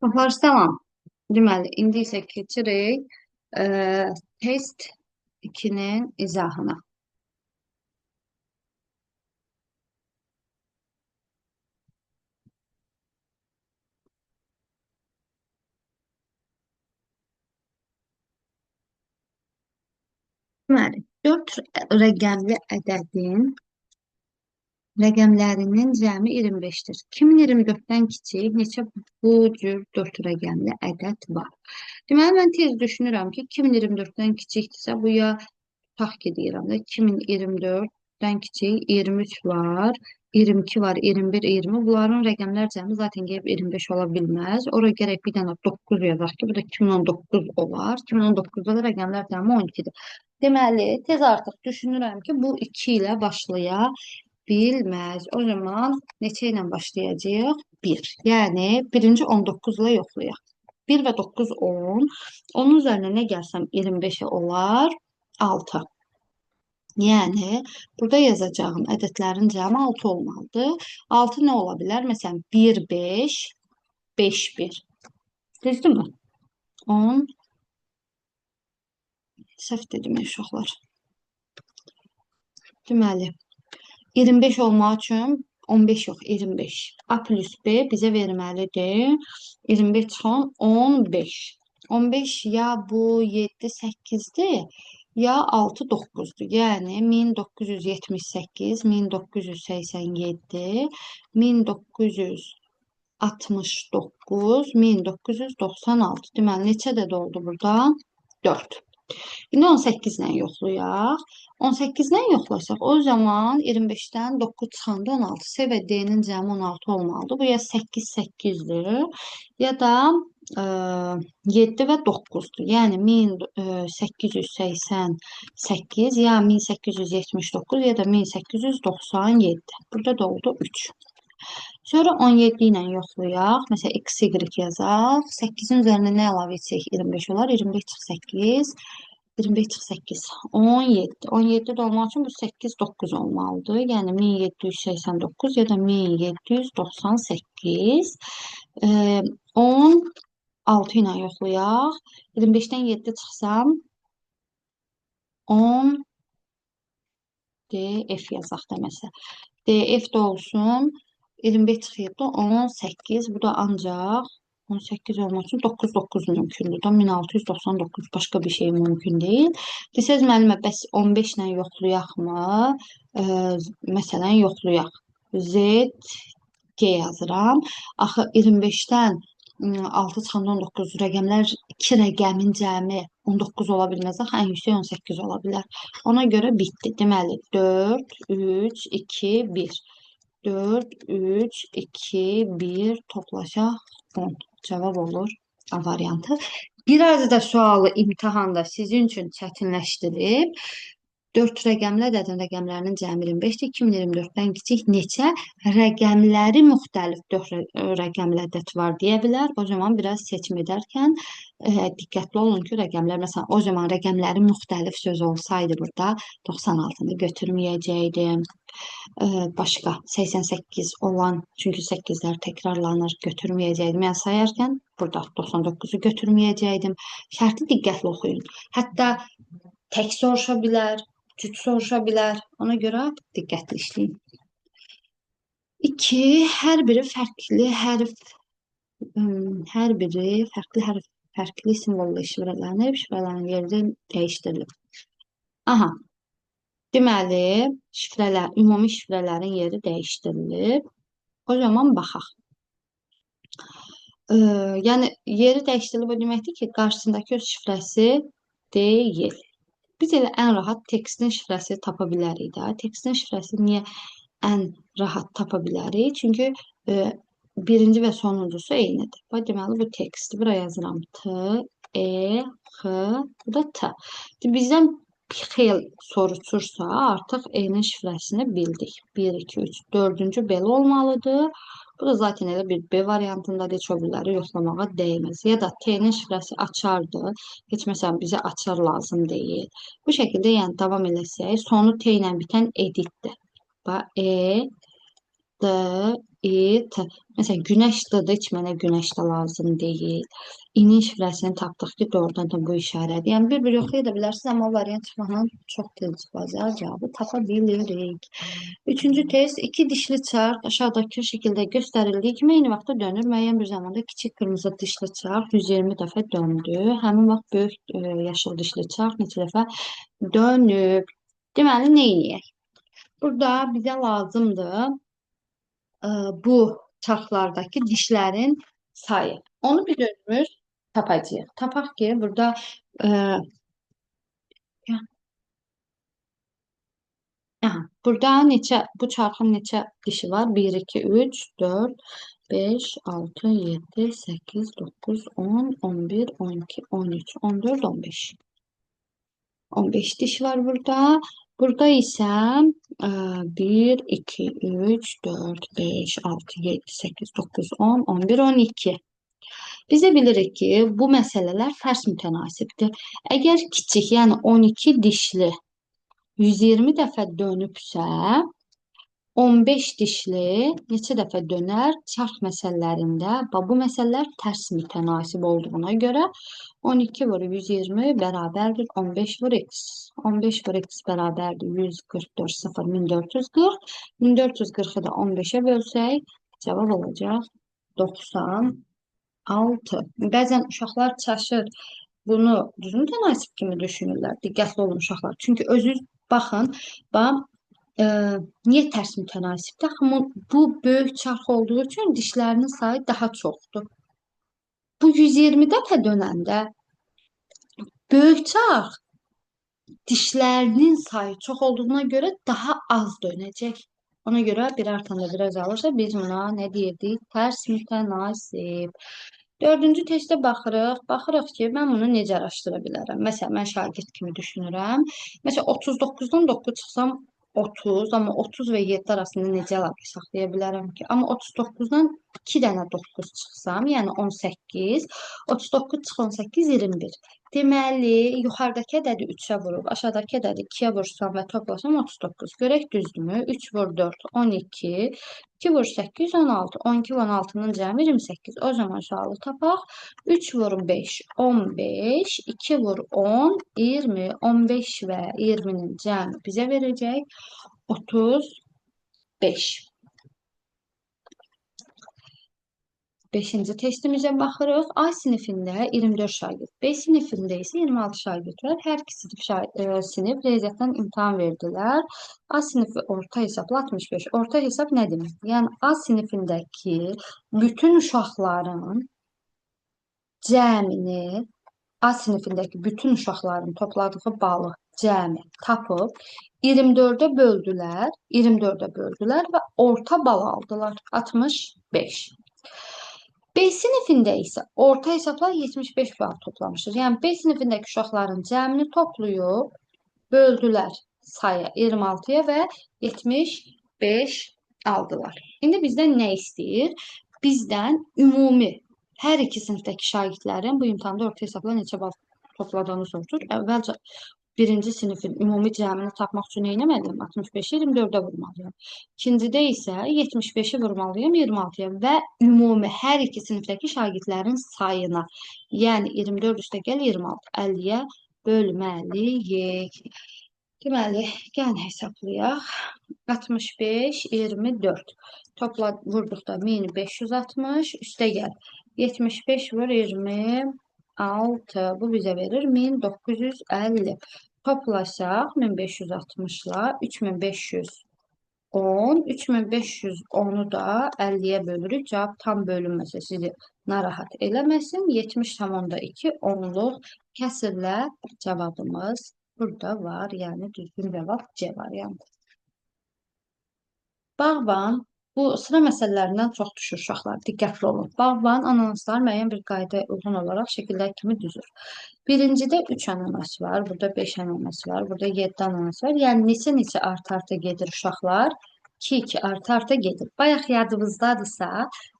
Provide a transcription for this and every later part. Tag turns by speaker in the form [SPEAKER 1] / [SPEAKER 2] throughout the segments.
[SPEAKER 1] Baxlar, salam. Deməli, indi isə keçirik e, test 2-nin izahına. Deməli, 4 rəqəmli ədədin rəqəmlərinin cəmi 25-dir. 2024-dən kiçik neçə bu cür 4 rəqəmli ədəd var? Deməli, mən tez düşünürəm ki, 2024-dən kiçikdirsə, bu ya tutaq ki, deyirəm də 2024-dən kiçik 23 var, 22 var, 21, 20. Bunların rəqəmlər cəmi zaten gəlib 25 ola bilməz. Ora gərək bir dənə 9 yazaq ki, bu da 2019 olar. 2019-da da rəqəmlər cəmi 12-dir. Deməli, tez artıq düşünürəm ki, bu 2 ilə başlaya bilməz. O zaman neçə ilə başlayacağıq? 1. Yəni, birinci 19 ilə yoxlayaq. 1 və 9, 10. Onun üzərinə nə gəlsəm 25 olar 6. Yəni, burada yazacağım ədədlərin cəmi 6 olmalıdır. 6 nə ola bilər? Məsələn, 1, 5, 5, 1. Düzdürmü? 10. Səhv dedim uşaqlar. Deməli, 25 olmaq üçün 15 yox, 25. A plus B bizə verməlidir. 25 çıxan 15. 15 ya bu 7, 8-dir, ya 6, 9-dur. Yəni 1978, 1987, 1969, 1996. Deməli, neçə ədəd oldu burada? 4. İndi 18 ilə yoxlayaq. 18 ilə yoxlasaq, o zaman 25-dən 9 çıxanda 16. S və D-nin cəmi 16 olmalıdır. Bu ya 8, 8-dir, ya da 7 və 9-dur. Yəni 1888, ya 1879, ya da 1897. Burada da oldu 3. Sonra 17 ilə yoxlayaq. Məsələn, x, y yazaq. 8-in üzərinə nə əlavə etsək 25 olar? 25 çıx 8. 25 çıx 8. 17. 17 də olmaq üçün bu 8, 9 olmalıdır. Yəni 1789 ya da 1798. 16 ilə yoxlayaq. 25-dən 7 çıxsam 10 DF yazaq da məsələn. DF də olsun. 25 çıx 7, 18. Bu da ancaq 18 olmaq üçün 9, 9 mümkündür. Da 1699 başqa bir şey mümkün deyil. Desəz müəllimə, bəs 15 ilə yoxlayaqmı? Məsələn, yoxlayaq. Z, G yazıram. Axı 25-dən 6 çıxanda 19 rəqəmlər 2 rəqəmin cəmi 19 ola bilməz. Axı ən yüksək 18 ola bilər. Ona görə bitdi. Deməli 4, 3, 2, 1. 4, 3, 2, 1 toplaşaq 10. Cavab olur A variantı. Biraz da sualı imtahanda sizin üçün çətinləşdirib. 4 rəqəmli ədədin rəqəmlərinin cəmi 25-dir. 2024-dən kiçik neçə rəqəmləri müxtəlif 4 rəqəmli ədəd var deyə bilər. O zaman biraz seçim edərkən diqqətli olun ki, rəqəmlər, məsələn, o zaman rəqəmləri müxtəlif söz olsaydı burada 96-nı götürməyəcəkdim. Başqa 88 olan, çünki 8-lər təkrarlanır, götürməyəcəkdim. Yəni sayarkən burada 99-u götürməyəcəkdim. Şərti diqqətli oxuyun. Hətta tək soruşa bilər, cüt soruşa bilər. Ona görə diqqətli işləyin. 2. Hər biri fərqli hərf, hər biri fərqli hərf, fərqli simvolla şifrələnib, şifrələrin yeri dəyişdirilib. Aha. Deməli, şifrələr, ümumi şifrələrin yeri dəyişdirilib. O zaman baxaq. Yəni, yeri dəyişdirilib o deməkdir ki, qarşısındakı öz şifrəsi deyil. Biz elə ən rahat tekstin şifrəsi tapa bilərik də. Tekstin şifrəsi niyə ən rahat tapa bilərik? Çünki birinci və sonuncusu eynidir. Deməli, bu tekstdir. Buraya yazıram T, E, X, bu da T. Bizdən xeyl soruşursa, artıq E-nin şifrəsini bildik. 1, 2, 3, 4-cü belə olmalıdır. Bu da zaten elə bir B variantındadır. Heç o birləri yoxlamağa dəyməz. Ya da T-nin şifrəsi açardır. Heç məsələn bizə açar lazım deyil. Bu şəkildə yəni davam eləsək, sonu T ilə bitən editdir. E, D, I, T. Mesela güneş D'dir, heç mənə güneş de lazım değil. İnin şifrəsini tapdıq ki, doğrudan da bu işarədir. Yəni bir-bir yoxlaya da bilərsiniz, amma variant çıxmaqla çox tez bazar cavabı tapa bilirik. Üçüncü test, iki dişli çarx aşağıdaki şekilde gösterildiği kimi eyni vaxtda dönür. Müəyyən bir zamanda kiçik qırmızı dişli çarx 120 dəfə döndü. Həmin vaxt böyük yaşıl dişli çarx neçə dəfə dönüb. Deməli, nə edək? Burada bizə lazımdır bu çarxlardakı dişlerin sayı. Onu bir özümüz tapacağıq. Tapaq ki, burada e, aha, burada neçə, bu çarxın neçə dişi var? 1, 2, 3, 4, 5, 6, 7, 8, 9, 10, 11, 12, 13, 14, 15. 15 diş var burada. Burada ise 1, 2, 3, 4, 5, 6, 7, 8, 9, 10, 11, 12. Biz də bilirik ki, bu məsələlər tərs mütənasibdir. Əgər kiçik, yəni 12 dişli 120 dəfə dönübsə, 15 dişli neçə dəfə dönər? Çarx məsələlərində bu məsələlər tərs mütənasib olduğuna görə 12 vur 120 bərabərdir 15 vur x. 15 vur x bərabərdir 144 0 1440. 1440-ı da 15'e bölsək cavab olacaq 96. Bəzən uşaqlar çaşır. Bunu düzgün tənasib kimi düşünürlər. Diqqətli olun uşaqlar. Çünki özünüz baxın, e, niyə tərs mütənasibdir? Amma bu böyük çarx olduğu üçün dişlərinin sayı daha çoxdur. Bu 120 dəfə dönəndə böyük çarx dişlərinin sayı çox olduğuna görə daha az dönəcək. Ona görə bir artanda biraz alırsa biz buna nə deyirdik? Tərs mütənasib. Dördüncü testə baxırıq. Baxırıq ki, mən bunu necə araşdıra bilərəm? Məsələn, mən şagird kimi düşünürəm. Məsələn, 39-dan 9 çıxsam 30, amma 30 və 7 arasında necə əlaqə saxlaya bilərəm ki? Amma 39-dan 2 dənə 9 çıxsam, yəni 18, 39 çıx 18, 21. Deməli, yuxarıdakı ədədi 3-ə vurub, aşağıdakı ədədi 2-yə vursam və toplasam 39. Görək düzdürmü? 3 vur 4, 12, 2 vur 8, 16. 12 və 16-nın cəmi 28. O zaman sualı tapaq. 3 vur 5, 15, 2 vur 10, 20. 15 və 20-nin cəmi bizə verəcək 35. Beşinci testimizə baxırıq. A sinifində 24 şagird, B sinifində isə 26 şagird var. Hər iki sinif riyaziyyatdan imtahan verdilər. A sinifi orta hesabla 65. Orta hesab nə demək? Yəni A sinifindəki bütün uşaqların cəmini, A sinifindəki bütün uşaqların topladığı balı cəmi tapıb 24-ə böldülər, 24-ə böldülər və orta bal aldılar 65. B sinifində isə orta hesabla 75 bal toplamışdır. Yəni B sinifindəki uşaqların cəmini toplayıb böldülər sayı 26-ya və 75 aldılar. İndi bizdən nə istəyir? Bizdən ümumi hər iki sinifdəki şagirdlərin bu imtahanda orta hesabla neçə bal topladığını soruşur. Əvvəlcə birinci sinifin ümumi cəmini tapmaq üçün nə etməliyəm? 65-i 24-ə vurmalıyam. İkincidə isə 75-i vurmalıyam 26-ya və ümumi hər iki sinifdəki şagirdlərin sayına, yəni 24 üstə gəl 26, 50-yə bölməliyik. Deməli, gəlin hesablayaq. 65, 24. Topla vurduqda 1560, üstə gəl. 75 vur 26. Bu bizə verir 1950. Toplasaq 1560-la 3510. 3510-u da 50-yə bölürük. Cavab tam bölünməsə sizi narahat eləməsin. 70,2 onluq kəsrlə cavabımız burada var. Yəni düzgün cavab C variantı. Bağban, bu sıra məsələlərindən çox düşür uşaqlar. Diqqətli olun. Bağban ananaslar müəyyən bir qaydaya uyğun olaraq şəkillər kimi düzür. Birincidə 3 ananas var, burada 5 ananas var, burada 7 ananas var. Yəni neçə-neçə arta-arta gedir uşaqlar? 2-2 arta-arta gedir. Bayaq yadınızdadırsa,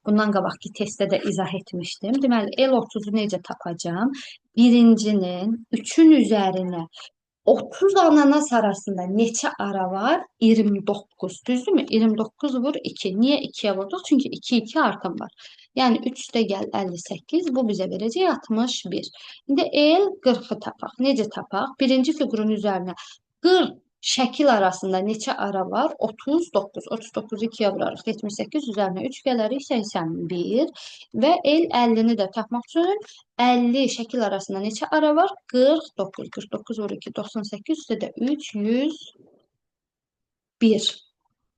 [SPEAKER 1] bundan qabaqki testdə də izah etmişdim. Deməli, L30-u necə tapacağım? Birincinin 3-ün üzərinə 30 ananas arasında neçə ara var? 29. Düzdürmü? 29 vur 2. Niyə 2-yə vurduq? Çünki 2 2 artım var. Yəni 3 üstə gəl 58. Bu bizə verəcək 61. İndi el 40-ı tapaq. Necə tapaq? Birinci fiqurun üzərinə 40 şəkil arasında neçə ara var? 39. 39-u 2-yə vurarıq. 78 üzərinə 3 gələrik 81 və el 50-ni də tapmaq üçün 50 şəkil arasında neçə ara var? 49. 49 vur 2, 98 üstə də 3, 101.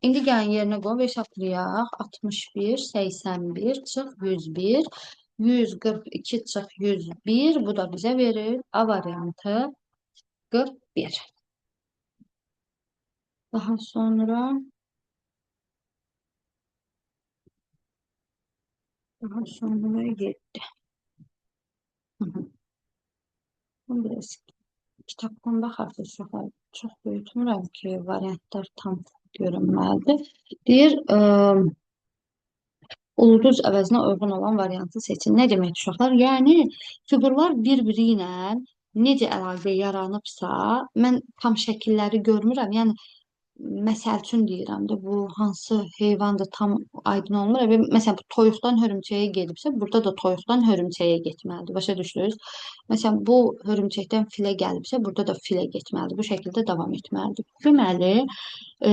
[SPEAKER 1] İndi gəlin yerinə qoyub hesablayaq. 61, 81 çıx 101. 142 çıx 101. Bu da bizə verir A variantı 41. Daha sonra daha sonra 7. Bu biraz kitabdan baxarsınız, çox böyütmürəm ki, variantlar tam görünməlidir. Deyir, ulduz əvəzinə uyğun olan variantı seçin. Nə demək uşaqlar? Yəni, fiqurlar bir-biri ilə necə əlaqə yaranıbsa, mən tam şəkilləri görmürəm. Yəni, məsəl üçün deyirəm də, bu hansı heyvandır tam aydın olmur. Məsələn, bu toyuqdan hörümçəyə gedibsə, burada da toyuqdan hörümçəyə getməlidir. Başa düşdünüz? Məsələn, bu hörümçəkdən filə gəlibsə, burada da filə getməlidir. Bu şəkildə davam etməlidir. Deməli, e,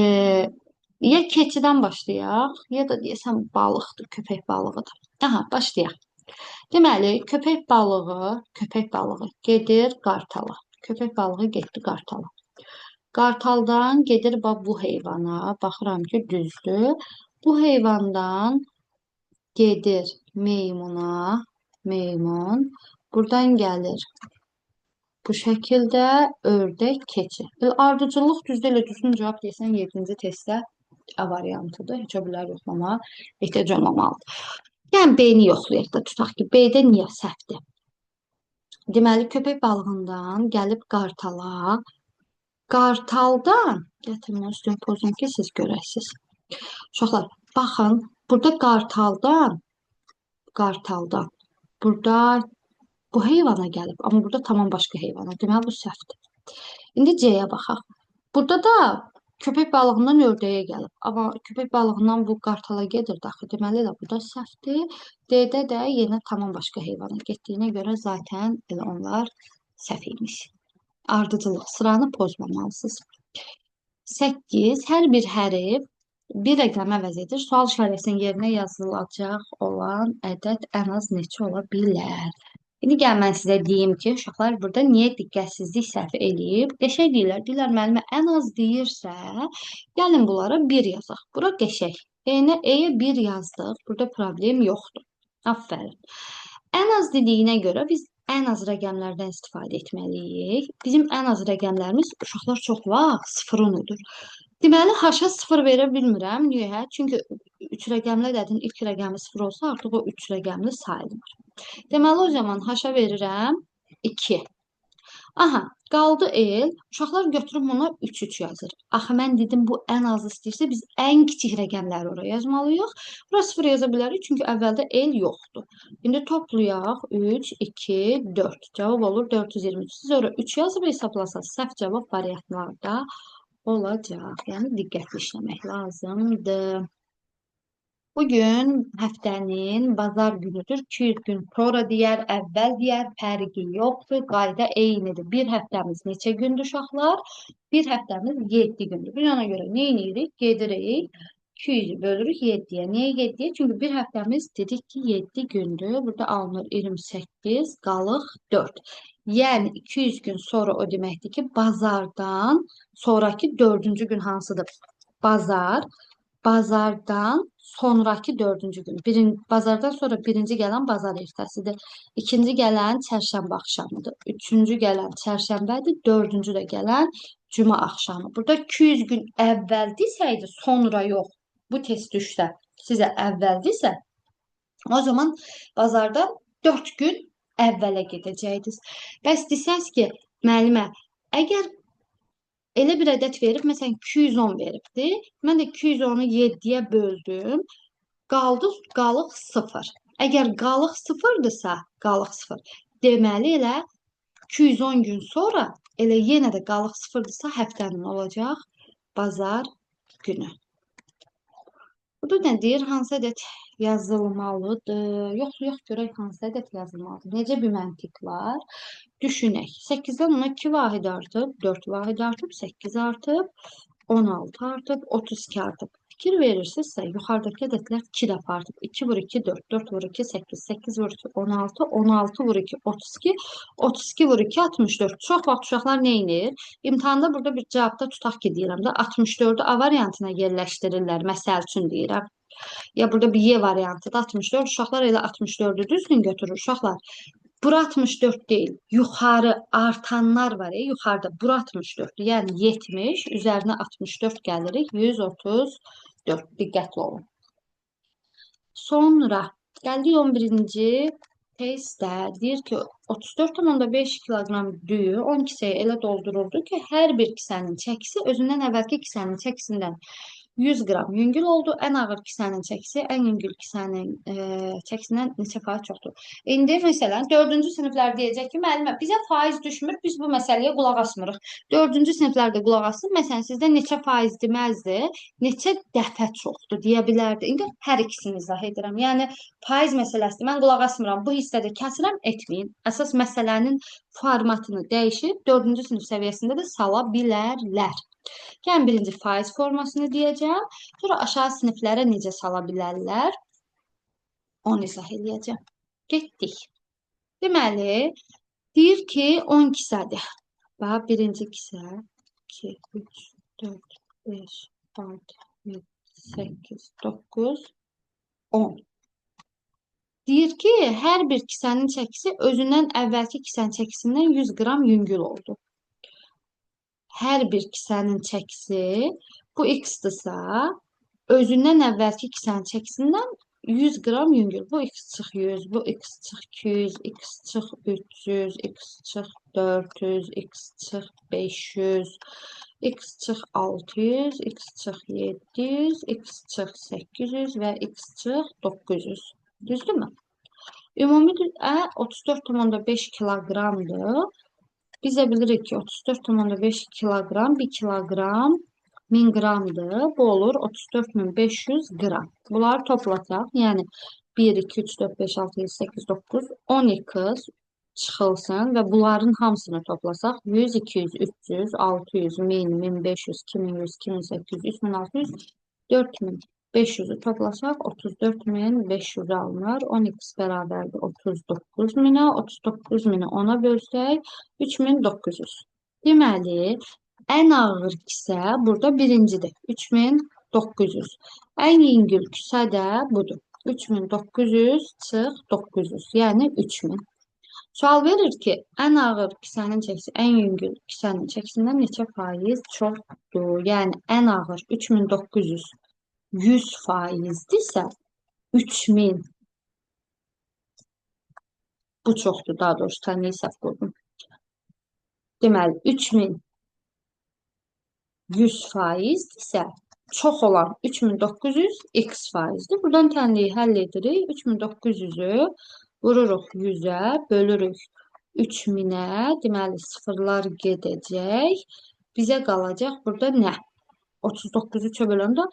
[SPEAKER 1] ya keçidən başlayaq, ya da deyəsən balıqdır, köpək balığıdır. Aha, başlayaq. Deməli, köpək balığı gedir qartala. Köpək balığı getdi qartala. Qartaldan gedir bu heyvana. Baxıram ki, düzdür. Bu heyvandan gedir meymuna. Meymun. Buradan gəlir. Bu şəkildə ördək, keçi. Ardıcıllıq düzdür, elə düzgün cavab deyəsən 7-ci testdə A variantıdır. Heç o bilər yoxlama ehtiyac olmamalıdır. Yəni, B-ni yoxlayaq da tutaq ki, B-də niyə səhvdir? Deməli, köpək balığından gəlib qartala. Qartaldan, gətirin üstün pozun ki, siz görəsiniz. Uşaqlar, baxın, burada qartaldan, burada bu heyvana gəlib, amma burada tamam başqa heyvana. Deməli, bu səhvdir. İndi C-yə baxaq. Burada da köpək balığından ördəyə gəlib, amma köpək balığından bu qartala gedir daxı. Deməli, bu da səhvdir. D-də də yenə tamam başqa heyvana getdiyinə görə zaten elə onlar səhv imiş. Ardıcıllıq sıranı pozmamalısınız. 8. Hər bir hərf bir rəqəm əvəz edir. Sual işarəsinin yerinə yazılacaq olan ədəd ən az neçə ola bilər? İndi gəl mən sizə deyim ki, uşaqlar burada niyə diqqətsizlik səhv eləyib? Qəşəng deyirlər. Deyirlər, müəllimə ən az deyirsə, gəlin bunlara 1 yazaq. Bura qəşəng. E-yə 1 yazdıq. Burada problem yoxdur. Aferin. Ən az dediyinə görə biz ən az rəqəmlərdən istifadə etməliyik. Bizim ən az rəqəmlərimiz uşaqlar çox vaxt 0-10-udur. Deməli, H-a 0 verə bilmirəm. Niyə? Çünki 3 rəqəmli ədədin ilk rəqəmi 0 olsa, artıq o 3 rəqəmli sayılmır. Deməli, o zaman H-a verirəm 2. Aha, qaldı el. Uşaqlar götürüb buna 3 yazır. Axı, mən dedim, bu ən az istəyirsə, biz ən kiçik rəqəmləri oraya yazmalıyıq. Bura 0 yaza bilərik, çünki əvvəldə el yoxdur. İndi toplayaq. 3, 2, 4. Cavab olur 423. Siz oraya 3 yazıb hesablasanız, səhv cavab variantlarda olacaq. Yəni, diqqətli işləmək lazımdır. Bugün həftənin bazar günüdür. 200 gün sonra deyər, əvvəl deyər, fərqi yoxdur. Qayda eynidir. Bir həftəmiz neçə gündür uşaqlar? Bir həftəmiz 7 gündür. Biz ona görə nə edirik? Gedirik. 200'ü bölürük 7'ye. Niye 7'ye? Çünkü bir həftəmiz dedik ki 7 gündür. Burada alınır 28, qalıq 4. Yəni 200 gün sonra o deməkdir ki, bazardan sonraki 4-cü gün hansıdır? Bazar. Bazardan sonraki 4-cü gün. Bazardan sonra birinci gələn bazar ertəsidir. İkinci gələn çərşənbə axşamıdır. Üçüncü gələn çərşənbədir. Dördüncü də gələn cümə axşamı. Burada 200 gün əvvəldirsə, sonra yox. Bu test düşsə sizə əvvəldirsə, o zaman bazardan 4 gün əvvələ gedəcəydiniz. Bəs desəz ki, müəllimə, əgər elə bir ədəd verib, məsələn 210 veribdir. Mən də 210-u 7-yə böldüm. Qalıq 0. Əgər qalıq 0-dırsa, qalıq 0. Deməli elə 210 gün sonra Elə yenə də qalıq sıfırdırsa həftənin olacaq bazar günü. Burada nə deyir? Hansı ədəd yazılmalıdır? Yox, görək hansı ədəd yazılmalıdır. Necə bir məntiq var? Düşünək. 8-dən ona 2 vahid artıb, 4 vahid artıb, 8 artıb, 16 artıb, 32 artıb. Fikir verirsinizsə, yuxarıdakı ədədlər 2 dəfə artıb. 2 vur 2, 4, 4 vur 2, 8, 8 vur 2, 16, 16 vur 2, 32, 32 vur 2, 64. Çox vaxt uşaqlar nə edir? İmtahanda burada bir cavabda tutaq ki, deyirəm də, 64-ü A variantına yerləşdirirlər. Məsəl üçün deyirəm. Ya burada bir Y variantıdır, 64. Uşaqlar elə 64-ü düzgün götürür. Uşaqlar, bura 64 değil. Yuxarı artanlar var ya, yuxarıda bura 64. Yəni 70, üzərinə 64 gəlirik. 134. Diqqətli olun. Sonra gəldik 11-ci testdə. Deyir ki, 34,5 kiloqram düyü 10 kisəyə elə dolduruldu ki, hər bir kisənin çəkisi özündən əvvəlki kisənin çəkisindən 100 qram yüngül oldu. Ən ağır kisənin çəkisi ən yüngül kisənin çəkisindən neçə faiz çoxdur? İndi məsələn 4-cü siniflər deyəcək ki, müəllimə bizə faiz düşmür, biz bu məsələyə qulaq asmırıq. 4-cü siniflərdə qulaq asın. Məsələn sizdə neçə faiz deməzdi, neçə dəfə çoxdur deyə bilərdi. İndi hər ikisini izah edirəm. Yəni faiz məsələsidir. Mən qulaq asmıram. Bu hissədə kəsirəm, etməyin. Əsas məsələnin formatını dəyişib 4-cü sinif səviyyəsində də sala bilərlər. Yəni birinci faiz formasını deyəcəm. Sonra aşağı siniflərə necə sala bilərlər? Onu izah edəcəm. Getdik. Deməli, deyir ki, 10 kisədir. Bax, birinci kisə 2, 3, 4, 5, 6, 7, 8, 9, 10. Deyir ki, hər bir kisənin çəkisi özündən əvvəlki kisənin çəkisindən 100 qram yüngül oldu. Hər bir kisənin çəkisi bu x-dırsa, özündən əvvəlki kisənin çəkisindən 100 qram yüngül. Bu x çıx 100, bu x çıx 200, x çıx 300, x çıx 400, x çıx 500, x çıx 600, x çıx 700, x çıx 800 və x çıx 900. Düzdürmü? Ümumi 34,5 kiloqramdır. Biz də bilirik ki, 34,5 kiloqram, 1 kiloqram 1000 qramdır. Bu olur 34.500 qram. Bunları toplasaq, yəni 1, 2, 3, 4, 5, 6, 7, 8, 9, 12 çıxılsın və bunların hamısını toplasaq 100, 200, 300, 600, 1000, 1500, 2100, 2800, 3600, 4500'ü toplasaq 34.500 alınır. 10x bərabərdir 39.000'ə. 39.000'i 10'a bölsək 3900. Deməli, ən ağır kisə burada birincidir. 3900. Ən yüngül kisə də budur. 3900 çıx 900. Yəni 3000. Sual verir ki, ən ağır kisənin çəkisi ən yüngül kisənin çəkisindən neçə faiz çoxdur? Yəni ən ağır 3900 100%'dirsə 3000 bu çoxdur, daha doğrusu tənliyi səhv qurdum. Deməli 3000 100%'dirsə çox olan 3900 x faizdir. Buradan tənliyi həll edirik. 3900'ü vururuq 100'ə, bölürük 3000'ə. Deməli sıfırlar gedəcək. Bizə qalacaq burada nə? 39'u çöp böləndə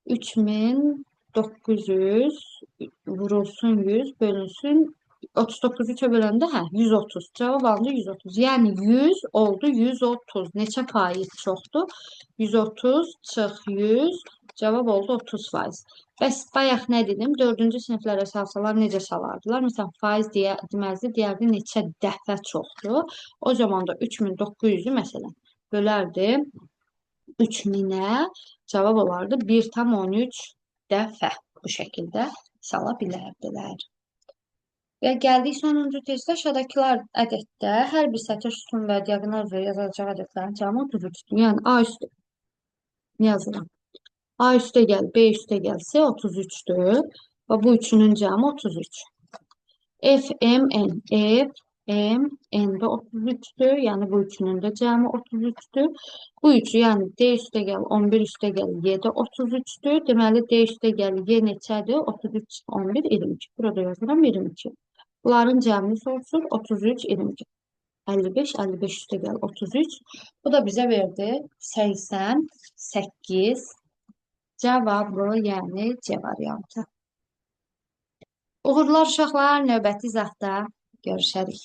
[SPEAKER 1] 3900 vurulsun 100 bölünsün 39'u çöp böləndə 130. Cavab alınca 130. Yəni 100 oldu 130. Neçə faiz çoxdur? 130 çıx 100. Cavab oldu 30%. Bəs bayaq nə dedim? 4-cü siniflərə salsalar necə salardılar? Məsələn, faiz deməzdi, deyərdi neçə dəfə çoxdur. O zaman da 3900'ü məsələn bölərdi 3000'ə, cavab olardı 1,13 dəfə. Bu şəkildə sala bilərdilər. Və gəldik sonuncu testdə aşağıdakılar ədəddə hər bir sətir sütun və diaqonal üzrə yazılacaq ədədlərin cəmi 33'dür. Yəni A üstə yazıram. A üstə gəl, B üstə gəlsə 33'dür. Və bu üçünün cəmi 33. F, M, N. F, M, N də 33'dür. Yəni bu üçünün də cəmi 33'dür. Bu üçü, yəni D üstə gəl, 11 üstə gəl, Y də 33'dür. Deməli D üstə gəl, Y neçədir? 33, 11, 22. Burada yazıram 22. Bunların cəmini soruşur 33, 22. 55, 55 üstə gəl 33. Bu da bizə verdi 88 cavabı, yəni C variantı. Uğurlar uşaqlar, növbəti izahda görüşərik.